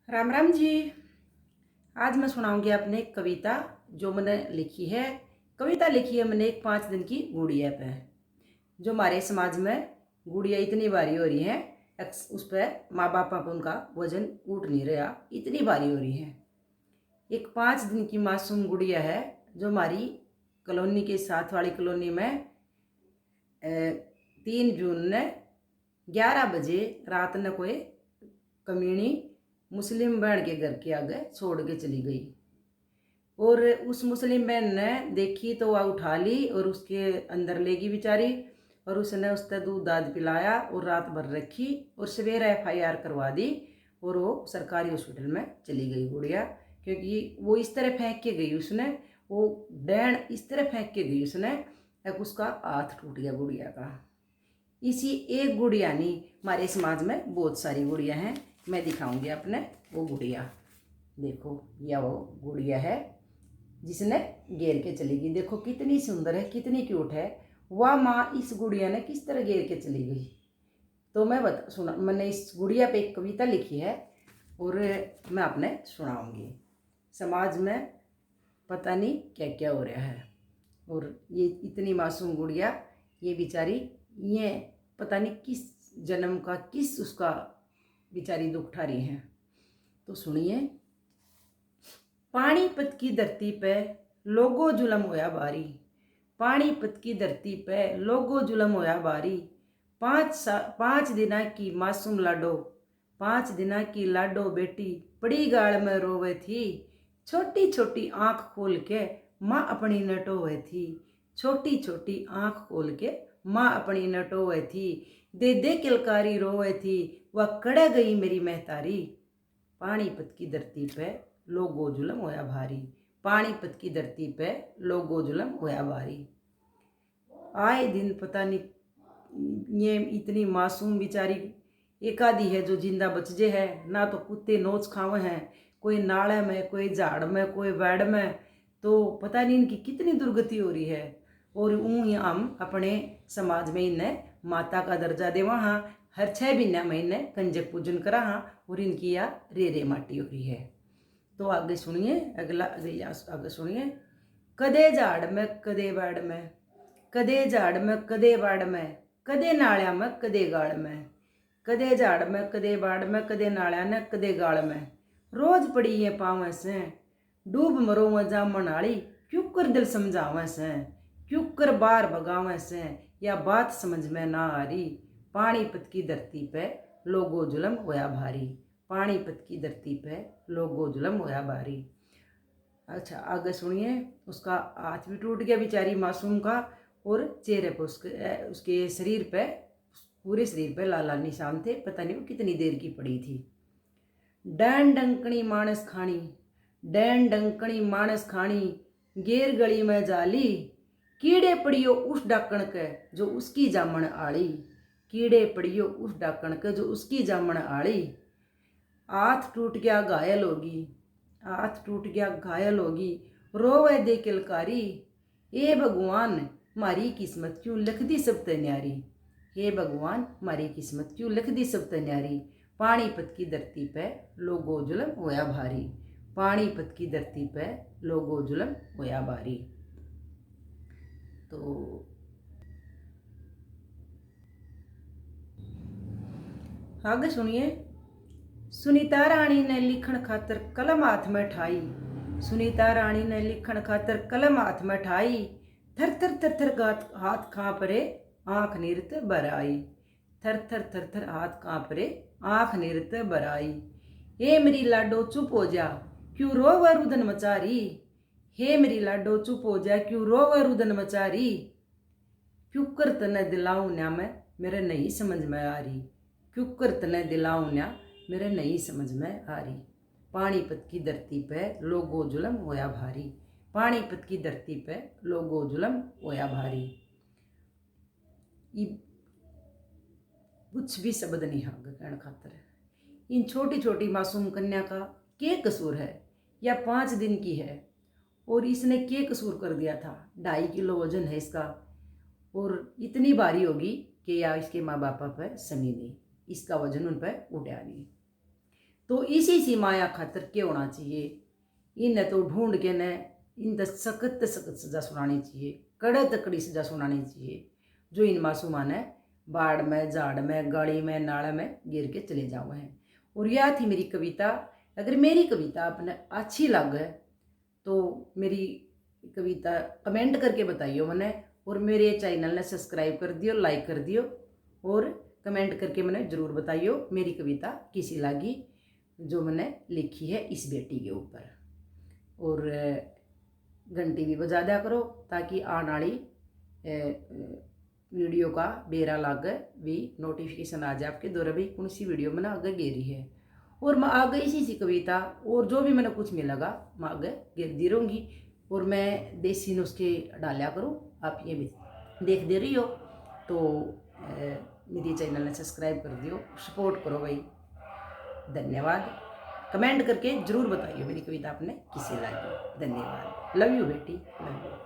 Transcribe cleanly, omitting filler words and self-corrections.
राम राम जी। आज मैं सुनाऊंगी आपने एक कविता जो मैंने लिखी है। कविता लिखी है मैंने एक 5 दिन की गुड़िया पे। जो हमारे समाज में गुड़िया इतनी भारी हो रही है, उस पर माँ बाप को उनका वजन उठ नहीं रहा, इतनी भारी हो रही है। एक 5 दिन की मासूम गुड़िया है जो हमारी कॉलोनी के साथ वाली कॉलोनी में 3 जून ने 11 बजे रात ने कोई कमीनी मुस्लिम बहन के घर के आगे छोड़ के चली गई। और उस मुस्लिम बहन ने देखी तो वह उठा ली और उसके अंदर लेगी बेचारी, और उसने उससे दूध दाद पिलाया और रात भर रखी और सवेरे FIR करवा दी और वो सरकारी हॉस्पिटल में चली गई गुड़िया। क्योंकि वो इस तरह फेंक के गई, उसने वो डैन इस तरह फेंक के गई उसने, एक उसका हाथ टूट गया गुड़िया का। इसी एक गुड़िया नहीं, हमारे समाज में बहुत सारी गुड़िया हैं। मैं दिखाऊंगी आपने वो गुड़िया। देखो यह वो गुड़िया है जिसने घेर के चली गई। देखो कितनी सुंदर है, कितनी क्यूट है। वह माँ इस गुड़िया ने किस तरह घेर के चली गई। तो मैंने इस गुड़िया पे एक कविता लिखी है और मैं आपने सुनाऊंगी। समाज में पता नहीं क्या क्या हो रहा है, और ये इतनी मासूम गुड़िया, ये बेचारी, ये पता नहीं किस जन्म का किस उसका बेचारी दुख उठा रही है। तो सुनिए। पानीपत की धरती पे लोगो जुलम होया भारी, पानीपत की धरती पे लोगो जुलम होया भारी। 5 दिना की मासूम लाडो, 5 दिना की लाडो बेटी बड़ी गाड़ में रोवे थी। छोटी छोटी आंख खोल के माँ अपनी नटोवे थी, छोटी छोटी आंख खोल के माँ अपनी नटोवे थी। दे दे किलकारी रोवे थी, वह कड़ गई मेरी महतारी। पानीपत की धरती पे लोगो जुलम होया भारी, पानीपत की धरती पे लोगो जुलम होया भारी। आए दिन पता नहीं ये इतनी मासूम बेचारी एक आधी है जो जिंदा बचजे है, ना तो कुत्ते नोच खावे हैं, कोई नाले में, कोई झाड़ में, कोई बेड़ में। तो पता नहीं इनकी कितनी दुर्गति हो रही है। और हम अपने समाज में इन्हें माता का दर्जा देवा हाँ, हर 6 महीने कंजक पूजन करा हाँ, और इनकी या रे रे माटी हो रही है। तो आगे सुनिए, आगे सुनिए। कदे झाड़ में कदे बाड़ में, कदे झाड़ में कदे बाड़ में, कदे नाळ्या में कदे गाड़ में। कदे झाड़ में कदे बाड़ में, कदे नाळ्या ने कदे गाड़ में। रोज पड़ी ये पावे से, डूब मरो में जामन आली। क्यों कर दिल समझावे से, क्यों कर बार भगावे से, या बात समझ में ना आ रही। पानीपत की धरती पे लोगो जुलम होया भारी, पानीपत की धरती पे लोगो जुलम होया भारी। अच्छा आगे सुनिए। उसका हाथ भी टूट गया बेचारी मासूम का, और चेहरे पर उसके शरीर पे, पूरे शरीर पे लाल लाल निशान थे। पता नहीं वो कितनी देर की पड़ी थी। डैन डंकनी मानस खानी, डैन डंकनी मानस खानी, गेर गली में जाली। कीड़े पड़ियो उस डाकण के जो उसकी जामण आली, कीड़े पड़ियो उस डाकण के जो उसकी जामण आली। हाथ टूट गया घायल होगी, हाथ टूट गया घायल होगी, रोवे दे किलकारी। हे भगवान मारी किस्मत क्यों लिख दी सब न्यारी, हे भगवान मारी किस्मत क्यों लिख दी सब न्यारी। पानीपत की धरती पे लोगो जुलम होया भारी, पानीपत की धरती पे लोगो जुलम होया भारी। तो आगे सुनिए। सुनीता रानी ने लिखण खातर कलम हाथ में ठाई, सुनीता रानी ने लिखण खातर कलम हाथ में ठाई। थर थर थर थर हाथ कांप रे, आंख निरत बर आई। थर थर थर थर हाथ कांप रे, आंख निरत बर आई। हे मेरी लाडो चुप हो जा, क्यों रोव रुदन मचारी। हे मेरी लाडो चुप हो जा, क्यों रोव रुदन मचारी। क्यों कर तने दिलाऊं न्या मैं, मेरे नहीं समझ में आ रही। क्यों कर तने दिलाऊं न्या, मेरे नहीं समझ में आ रही। पानीपत की धरती पे लोगो जुलम होया भारी, पानीपत की धरती पे लोगो जुलम होया भारी। कुछ भी शब्द नहीं है कहने खातर। इन छोटी छोटी मासूम कन्या का के कसूर है, या 5 दिन की है, और इसने के कसूर कर दिया था। 2.5 किलो वजन है इसका, और इतनी भारी होगी कि या इसके माँ बाप पर सनी नहीं, इसका वजन उन पर उड़ा नहीं। तो इसी सी माया खातर क्या होना चाहिए, इन्हें तो ढूंढ के न इन सख्त सख्त सजा सुनानी चाहिए, कड़े तकड़ी सजा सुनानी चाहिए, जो इन मासूमा ने बाढ़ में, झाड़ में, गली में, नाले में गिर के चले जाओ हैं। और यह थी मेरी कविता। अगर मेरी कविता आपने अच्छी लगे तो मेरी कविता कमेंट करके बताइयो मैंने, और मेरे चैनल ने सब्सक्राइब कर दियो, लाइक कर दियो, और कमेंट करके मैंने ज़रूर बताइयो मेरी कविता किसी लगी जो मैंने लिखी है इस बेटी के ऊपर। और घंटी भी बजा दिया करो ताकि आने वाली वीडियो का बेरा लागे भी नोटिफिकेशन आ जाए आपके द्वारा भी कौन सी वीडियो मैंने आगे गेरी है। और मैं आगे इसी सी कविता और जो भी मैंने कुछ मिलेगा मैं आगे गेरती रहूँगी। और मैं देसी नुस्खे डालिया करूँ, आप ये भी देख दे रही हो तो मेरी चैनल ने सब्सक्राइब कर दियो, सपोर्ट करो भाई। धन्यवाद। कमेंट करके ज़रूर बताइए मेरी कविता आपने किसे लगी। धन्यवाद। लव यू बेटी, लव यू।